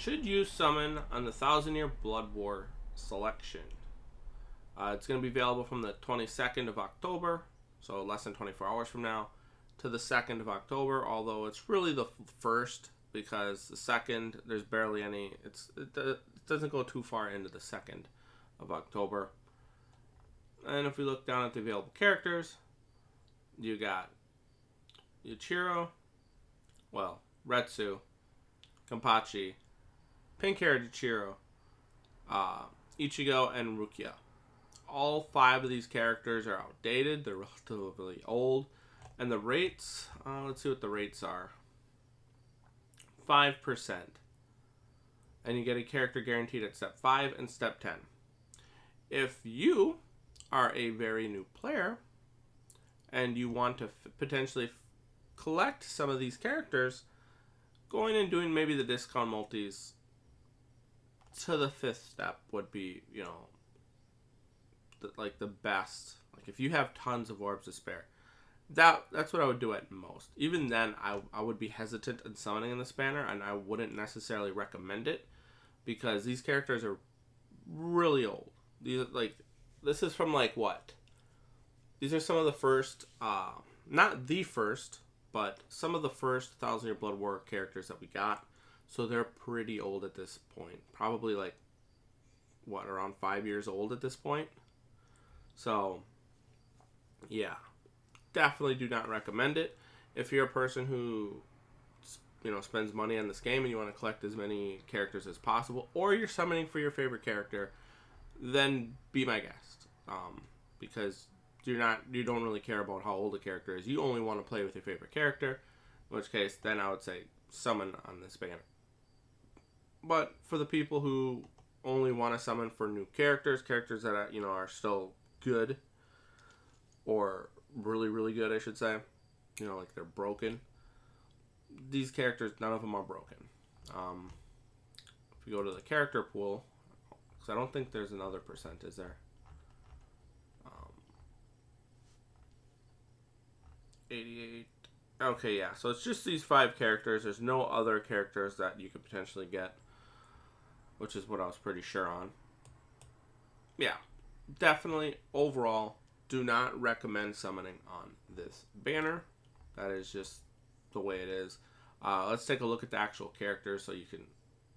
Should you summon on the 1,000-Year Blood War selection? It's going to be available from the 22nd of October, so less than 24 hours from now, to the 2nd of October, although it's really the 1st, because the 2nd, there's barely any, it doesn't go too far into the 2nd of October. And if we look down at the available characters, you got Dichiro, Retsu, Kompachi, pink hair Dichiro, Ichigo, and Rukia. All 5 of these characters are outdated. They're relatively old. And the rates, let's see what the rates are. 5%. And you get a character guaranteed at step 5 and step 10. If you are a very new player and you want to potentially collect some of these characters, going and doing maybe the discount multis to the 5th step would be, the best. Like, if you have tons of orbs to spare, that's what I would do at most. Even then, I would be hesitant in summoning in this banner, and I wouldn't necessarily recommend it, because these characters are really old. This is from what? These are some of the first, not the first, but some of the first 1,000-Year Blood War characters that we got. So they're pretty old at this point. Probably around 5 years old at this point. So, yeah. Definitely do not recommend it. If you're a person who, spends money on this game and you want to collect as many characters as possible, or you're summoning for your favorite character, then be my guest. Because you don't really care about how old a character is. You only want to play with your favorite character, in which case, then I would say summon on this banner. But for the people who only want to summon for new characters that are still good, or really, really good, I should say, they're broken. These characters, none of them are broken. If you go to the character pool, because I don't think there's another percent, is there? 88. Okay, yeah. So it's just these 5 characters. There's no other characters that you could potentially get, which is what I was pretty sure on. Yeah, definitely, overall, do not recommend summoning on this banner. That is just the way it is. Let's take a look at the actual characters so you can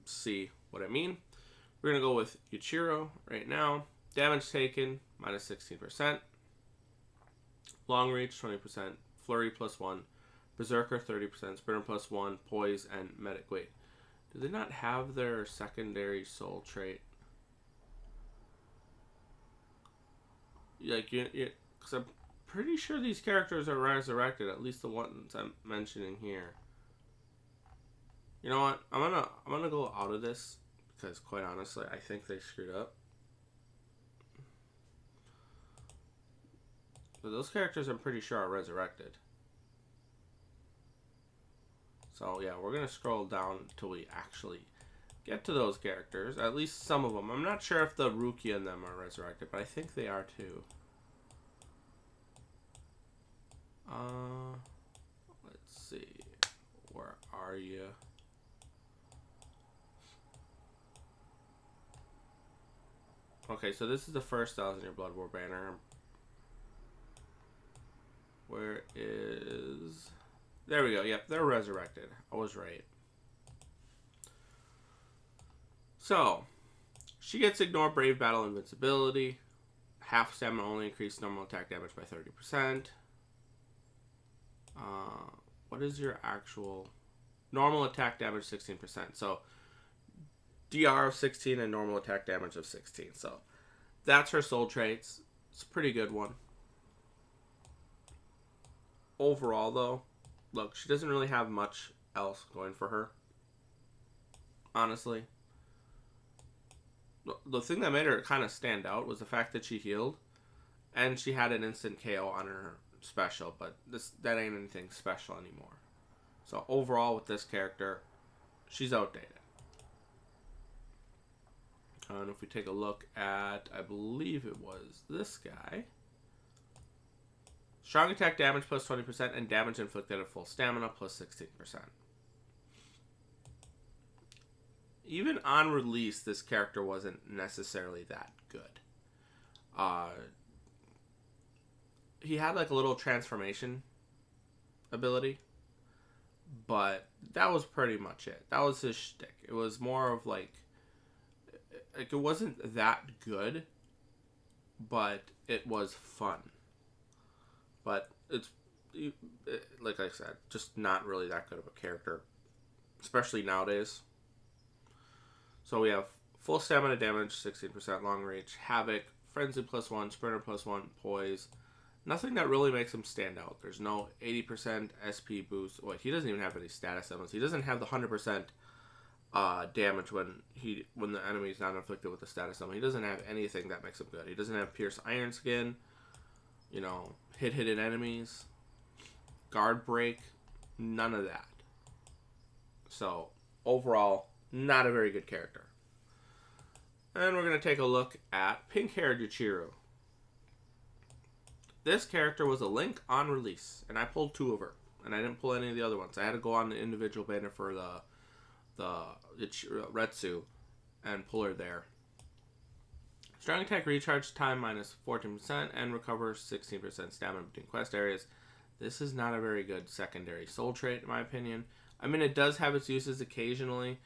see what I mean. We're going to go with Dichiro right now. Damage taken, minus 16%. Long reach, 20%. Flurry, +1. Berserker, 30%. Sprinter, +1. Poise, and medic. Wait, do they not have their secondary soul trait? Because I'm pretty sure these characters are resurrected, at least the ones I'm mentioning here. You know what? I'm gonna go out of this, because quite honestly, I think they screwed up. But those characters, I'm pretty sure, are resurrected. So yeah, we're gonna scroll down until we actually get to those characters. At least some of them. I'm not sure if the Rukia and them are resurrected, but I think they are too. Let's see. Where are you? Okay, so this is the first 1,000-Year Blood War banner. Where is... There we go. Yep, they're resurrected. I was right. So, she gets Ignore Brave Battle Invincibility. Half stamina only, increase normal attack damage by 30%. What is your actual... Normal attack damage, 16%. So, DR of 16 and normal attack damage of 16. So, that's her soul traits. It's a pretty good one. Overall, though, look, she doesn't really have much else going for her. Honestly. The thing that made her kind of stand out was the fact that she healed. And she had an instant KO on her special. But that ain't anything special anymore. So overall with this character, she's outdated. And if we take a look at, I believe it was this guy. Strong attack damage plus 20% and damage inflicted at full stamina plus 16%. even on release, this character wasn't necessarily that good. He had like a little transformation ability, but that was pretty much it. That was his shtick. It was more of like it wasn't that good, but it was fun. But it's like I said, just not really that good of a character, especially nowadays. So we have full stamina damage, 16% long reach, havoc, frenzy +1, sprinter +1, poise. Nothing that really makes him stand out. There's no 80% SP boost. Wait, he doesn't even have any status elements. He doesn't have the 100% damage when the enemy is not inflicted with the status element. He doesn't have anything that makes him good. He doesn't have pierce iron skin. Hit hidden enemies, guard break, none of that. So overall, not a very good character. And we're going to take a look at pink-haired Dichiro. This character was a link on release, and I pulled 2 of her, and I didn't pull any of the other ones. I had to go on the individual banner for the Retsu and pull her there. Strong attack recharge time -14% and recovers 16% stamina between quest areas. This is not a very good secondary soul trait in my opinion. I mean, it does have its uses occasionally,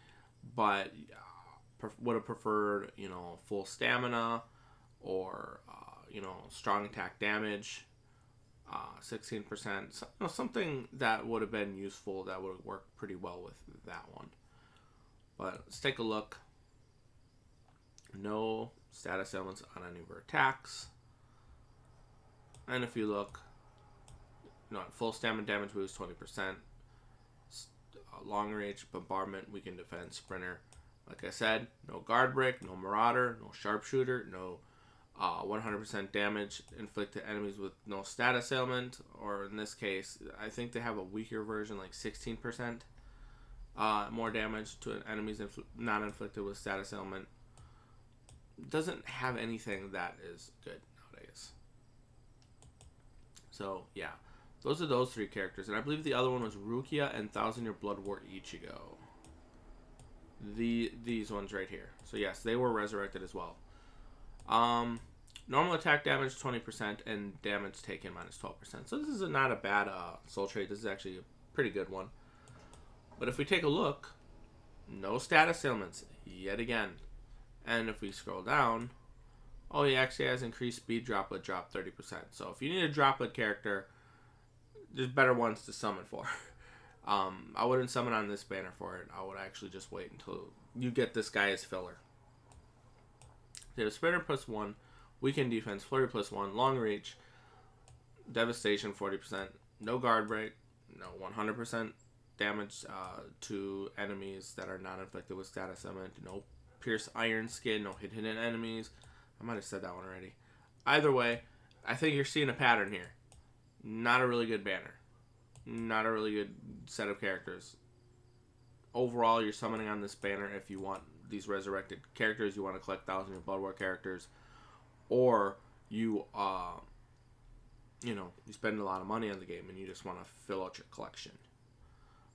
but would have preferred, full stamina or, strong attack damage, 16%. Something that would have been useful, that would have worked pretty well with that one. But let's take a look. No status elements on any of her attacks. And if you look, full stamina damage boost, 20%. Long range, bombardment, weakened defense, sprinter. Like I said, no guard break, no marauder, no sharpshooter, no 100% damage inflicted enemies with no status ailment, or in this case, I think they have a weaker version, like 16% more damage to enemies not inflicted with status ailment. Doesn't have anything that is good nowadays. So yeah, those are those 3 characters, and I believe the other one was Rukia and 1000 Year Blood War Ichigo. These ones right here. So yes, they were resurrected as well. Normal attack damage 20% and damage taken -12%. So this is not a bad soul trait. This is actually a pretty good one. But if we take a look, no status ailments yet again. And if we scroll down, he actually has increased speed droplet drop 30%. So if you need a droplet character, there's better ones to summon for. I wouldn't summon on this banner for it. I would actually just wait until you get this guy as filler. They have sprinter +1, weakened defense, flurry +1, long reach, devastation 40%, no guard break, no 100% damage to enemies that are not inflicted with status element, no pierce iron skin, no hit hidden enemies. I might have said that one already. Either way, I think you're seeing a pattern here. Not a really good banner. Not a really good set of characters. Overall, you're summoning on this banner if you want these resurrected characters, you want to collect 1000 Year Blood War characters, or you you spend a lot of money on the game and you just want to fill out your collection.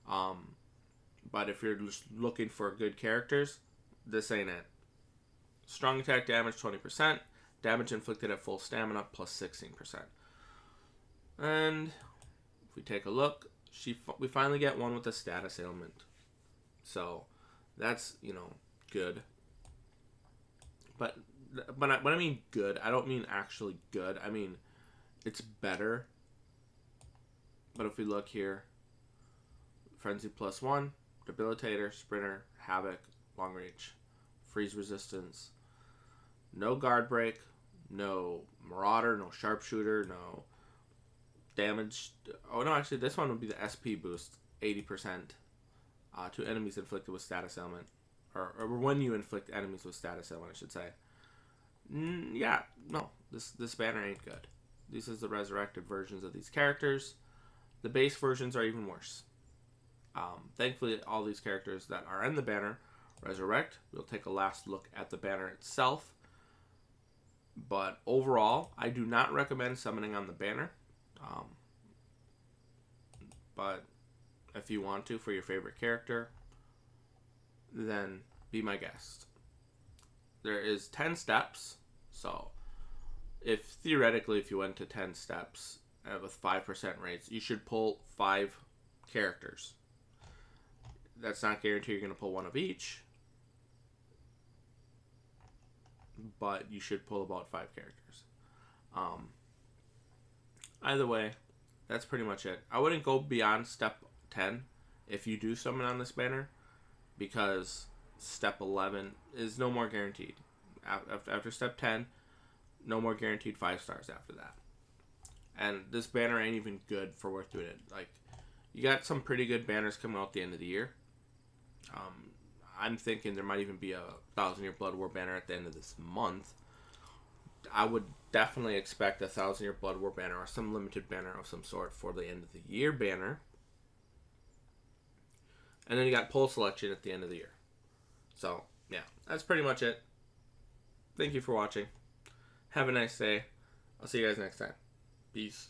But if you're just looking for good characters, this ain't it. Strong attack damage 20%, damage inflicted at full stamina +16%. And if we take a look, we finally get one with a status ailment. So that's, good. But when I mean good, I don't mean actually good. I mean, it's better. But if we look here, Frenzy +1, Debilitator, Sprinter, Havoc, Long Reach, Freeze Resistance, no Guard Break, no Marauder, no Sharpshooter, no damage. Oh no, actually this one would be the SP boost, 80% to enemies inflicted with status ailment. Or when you inflict enemies with status ailment, I should say. Yeah, no, this banner ain't good. These are the resurrected versions of these characters. The base versions are even worse. Thankfully, all these characters that are in the banner resurrect. We'll take a last look at the banner itself. But overall, I do not recommend summoning on the banner. But if you want to for your favorite character, then be my guest. There is 10 steps, so if theoretically if you went to 10 steps with 5% rates, you should pull 5 characters. That's not guaranteed you're going to pull one of each, but you should pull about 5 characters. Either way, that's pretty much it. I wouldn't go beyond step 10 if you do summon on this banner, because step 11 is no more guaranteed. After step 10, no more guaranteed 5 stars after that. And this banner ain't even good for worth doing it. Like, you got some pretty good banners coming out at the end of the year. I'm thinking there might even be a 1,000-Year Blood War banner at the end of this month. I would definitely expect a 1,000-Year Blood War banner or some limited banner of some sort for the end of the year banner. And then you got poll selection at the end of the year. So, yeah, that's pretty much it. Thank you for watching. Have a nice day. I'll see you guys next time. Peace.